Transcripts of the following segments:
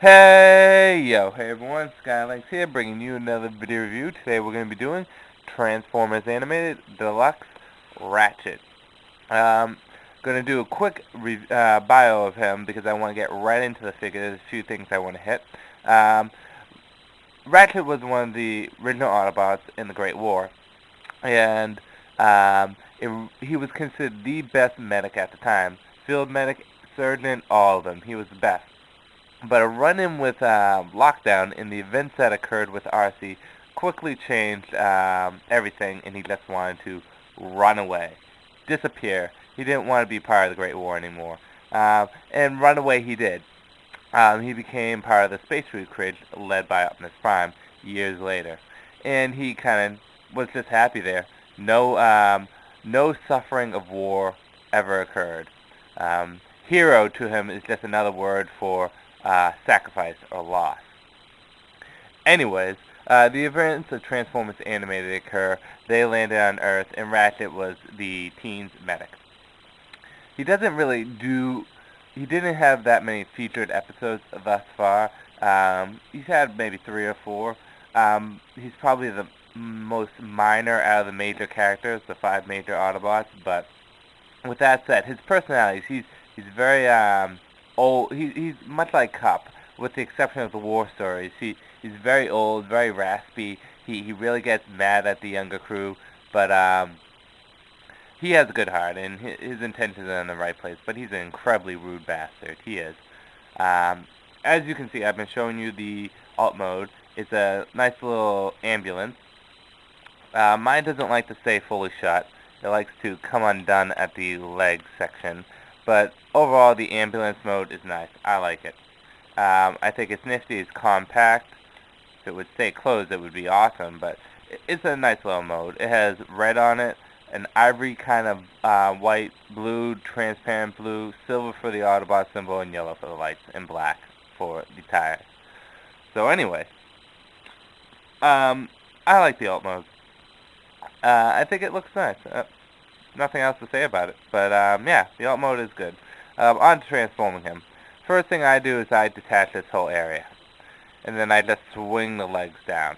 Hey everyone, Skylinks here, bringing you another video review. Today we're going to be doing Transformers Animated Deluxe Ratchet. Um, going to do a quick bio of him because I want to get right into the figure. There's a few things I want to hit. Um, Ratchet was one of the original Autobots in the Great War, and he was considered the best medic at the time. Field medic, surgeon, all of them. He was the best. But a run-in with Lockdown in the events that occurred with RC quickly changed everything, and he just wanted to run away, disappear. He didn't want to be part of the Great War anymore. And run away he did. He became part of the Space Recruit led by Optimus Prime years later. And he kind of was just happy there. No suffering of war ever occurred. Hero to him is just another word for sacrifice or loss. Anyways, the events of Transformers Animated occur. They landed on Earth, and Ratchet was the teen's medic. He doesn't really do. He didn't have that many featured episodes thus far. He's had maybe 3 or 4. He's probably the most minor out of the major characters, the 5 major Autobots. But with that said, his personality, he's very old. He's much like Cup, with the exception of the war stories. He's very old, very raspy. He really gets mad at the younger crew, but he has a good heart, and his intentions are in the right place, but he's an incredibly rude bastard. He is. As you can see, I've been showing you the alt mode. It's a nice little ambulance. Mine doesn't like to stay fully shut. It likes to come undone at the leg section. But overall, the ambulance mode is nice. I like it. I think it's nifty. It's compact. If it would stay closed, it would be awesome. But it's a nice little mode. It has red on it, an ivory kind of white, blue, transparent blue, silver for the Autobot symbol, and yellow for the lights, and black for the tires. So anyway, I like the alt mode. I think it looks nice. Nothing else to say about it. But yeah, the alt mode is good. On to transforming him. First thing I do is I detach this whole area. And then I just swing the legs down.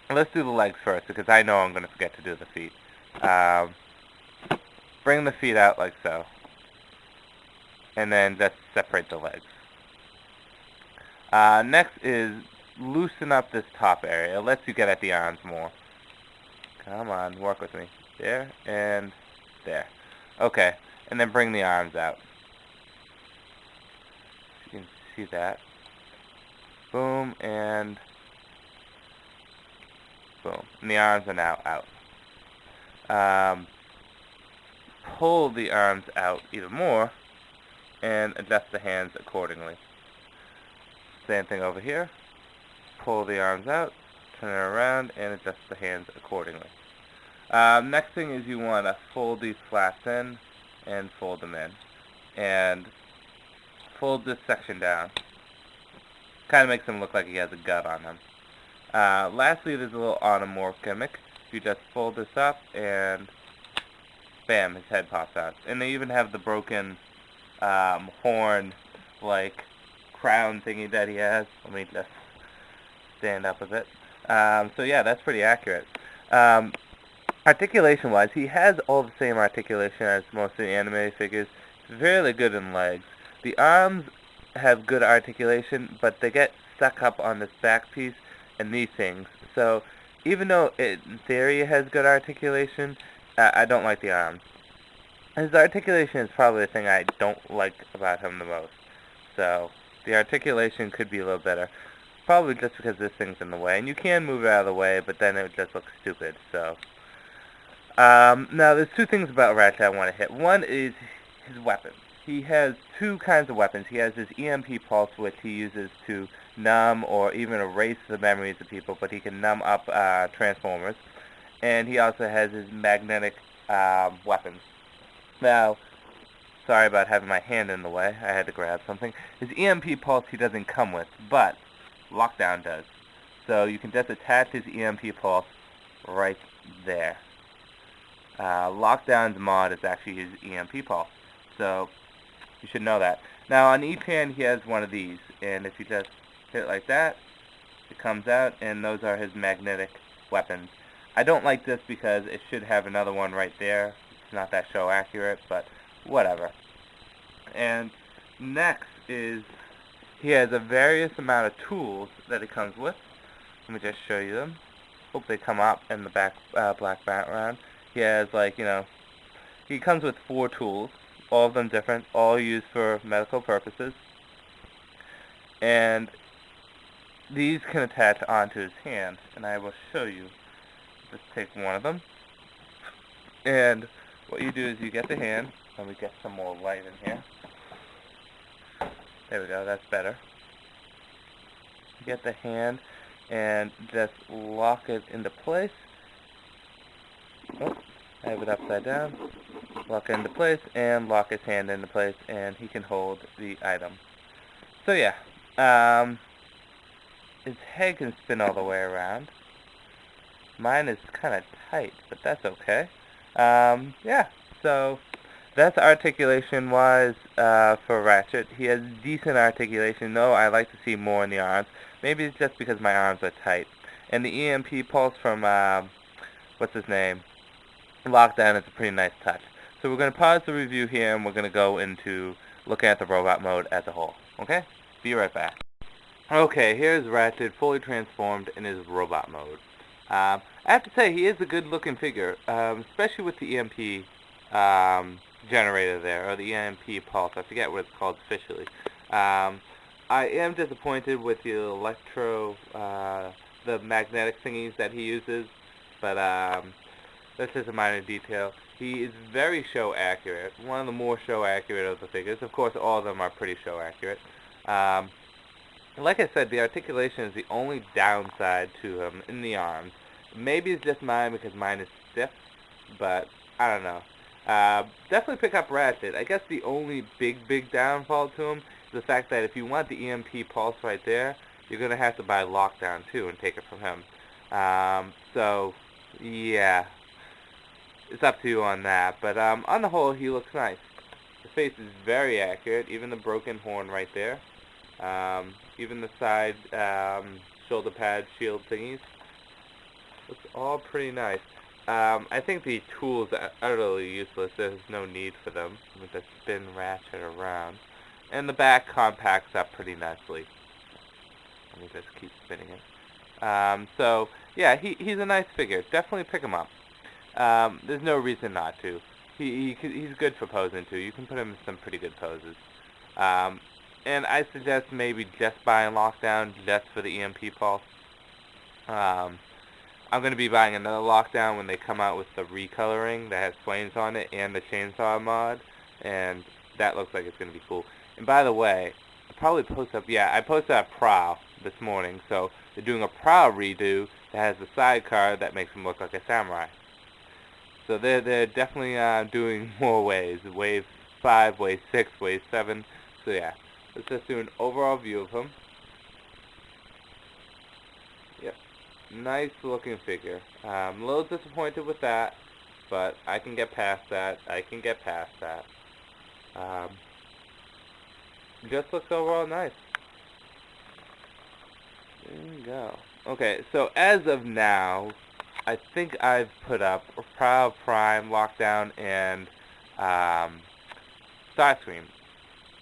Let's do the legs first, because I know I'm going to forget to do the feet. Bring the feet out like so. And then just separate the legs. Next is loosen up this top area. It lets you get at the arms more. Come on, work with me. There, and there. Okay, and then bring the arms out. You can see that. Boom, and boom. And the arms are now out. Pull the arms out even more, and adjust the hands accordingly. Same thing over here. Pull the arms out, turn it around, and adjust the hands accordingly. Next thing is you want to fold these flaps in and fold them in. And fold this section down. Kind of makes him look like he has a gut on him. Lastly, there's a little automorph gimmick. You just fold this up and bam, his head pops out. And they even have the broken horn-like crown thingy that he has. Let me just stand up a bit. So yeah, that's pretty accurate. Articulation-wise, he has all the same articulation as most of the anime figures. It's really good in legs. The arms have good articulation, but they get stuck up on this back piece and these things. So even though it, in theory, it has good articulation, I don't like the arms. His articulation is probably the thing I don't like about him the most. So the articulation could be a little better. Probably just because this thing's in the way. And you can move it out of the way, but then it just looks stupid. So now there's 2 things about Ratchet I want to hit. One is his weapons. He has 2 kinds of weapons. He has his EMP pulse, which he uses to numb or even erase the memories of people, but he can numb up Transformers. And he also has his magnetic weapons. Now, sorry about having my hand in the way. I had to grab something. His EMP pulse he doesn't come with, but Lockdown does. So you can just attach his EMP pulse right there. Lockdown's mod is actually his EMP pulse. So you should know that. Now on each hand he has one of these. and if you just hit it like that, it comes out, and those are his magnetic weapons. I don't like this because it should have another one right there. It's not that show accurate, but whatever. And next is he has a various amount of tools that it comes with. Let me just show you them. Hope they come up in the back black background. He has he comes with 4 tools, all of them different, all used for medical purposes. And these can attach onto his hand, and I will show you. Just take one of them, and what you do is you get the hand. Let me get some more light in here. There we go, that's better. You get the hand and just lock it into place. Oh, I have it upside down. Lock it into place and lock his hand into place, and he can hold the item. So yeah, his head can spin all the way around. Mine is kind of tight, but that's okay. Yeah, so that's articulation-wise for Ratchet. He has decent articulation, though I like to see more in the arms. Maybe it's just because my arms are tight. And the EMP pulse from, what's his name? Lockdown is a pretty nice touch. So we're going to pause the review here, and we're going to go into looking at the robot mode as a whole. Okay? Be right back. Okay, here's Ratchet fully transformed in his robot mode. I have to say, he is a good-looking figure, especially with the EMP generator there, or the EMP pulse. I forget what it's called officially. I am disappointed with the the magnetic thingies that he uses, but that's just a minor detail. He is very show accurate, one of the more show accurate of the figures. Of course, all of them are pretty show accurate. Like I said, the articulation is the only downside to him in the arms. Maybe it's just mine because mine is stiff, but I don't know. Definitely pick up Ratchet. I guess the only big downfall to him is the fact that if you want the EMP pulse right there, you're going to have to buy Lockdown too and take it from him. So, yeah, it's up to you on that. But on the whole, he looks nice. The face is very accurate, even the broken horn right there. Even the side shoulder pad shield thingies. Looks all pretty nice. I think the tools are utterly useless. There's no need for them with the spin Ratchet around. And the back compacts up pretty nicely. Let me just keep spinning it. So, yeah, he's a nice figure. Definitely pick him up. There's no reason not to. He's good for posing, too. You can put him in some pretty good poses. And I suggest maybe just buying Lockdown just for the EMP pulse. I'm going to be buying another Lockdown when they come out with the recoloring that has flames on it and the chainsaw mod, and that looks like it's going to be cool. And by the way, I posted a Prowl this morning, so they're doing a Prowl redo that has a sidecar that makes him look like a samurai. So they're definitely doing more waves. Wave 5, Wave 6, Wave 7. So yeah, let's just do an overall view of him. Yep, nice looking figure. I'm a little disappointed with that, but I can get past that. Just looks overall nice. There you go. Okay, so as of now, I think I've put up Prowl, Prime, Lockdown, and Starscream.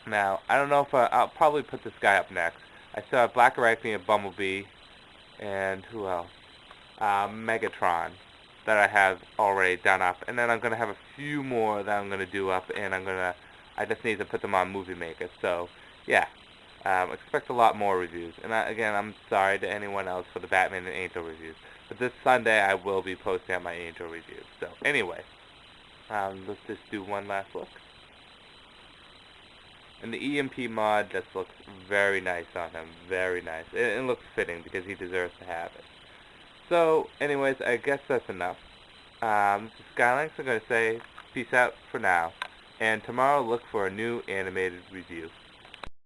Now, I don't know if I'll probably put this guy up next. I still have Black Arachne, Bumblebee, and who else? Megatron that I have already done up. And then I'm going to have a few more that I'm going to do up, and I just need to put them on Movie Maker. So, yeah, expect a lot more reviews. And again, I'm sorry to anyone else for the Batman and Angel reviews. But this Sunday, I will be posting out my Angel review. So, anyway, let's just do one last look. And the EMP mod just looks very nice on him. Very nice. It looks fitting because he deserves to have it. So, anyways, I guess that's enough. This is Skylinks. I'm going to say peace out for now. And tomorrow, look for a new animated review.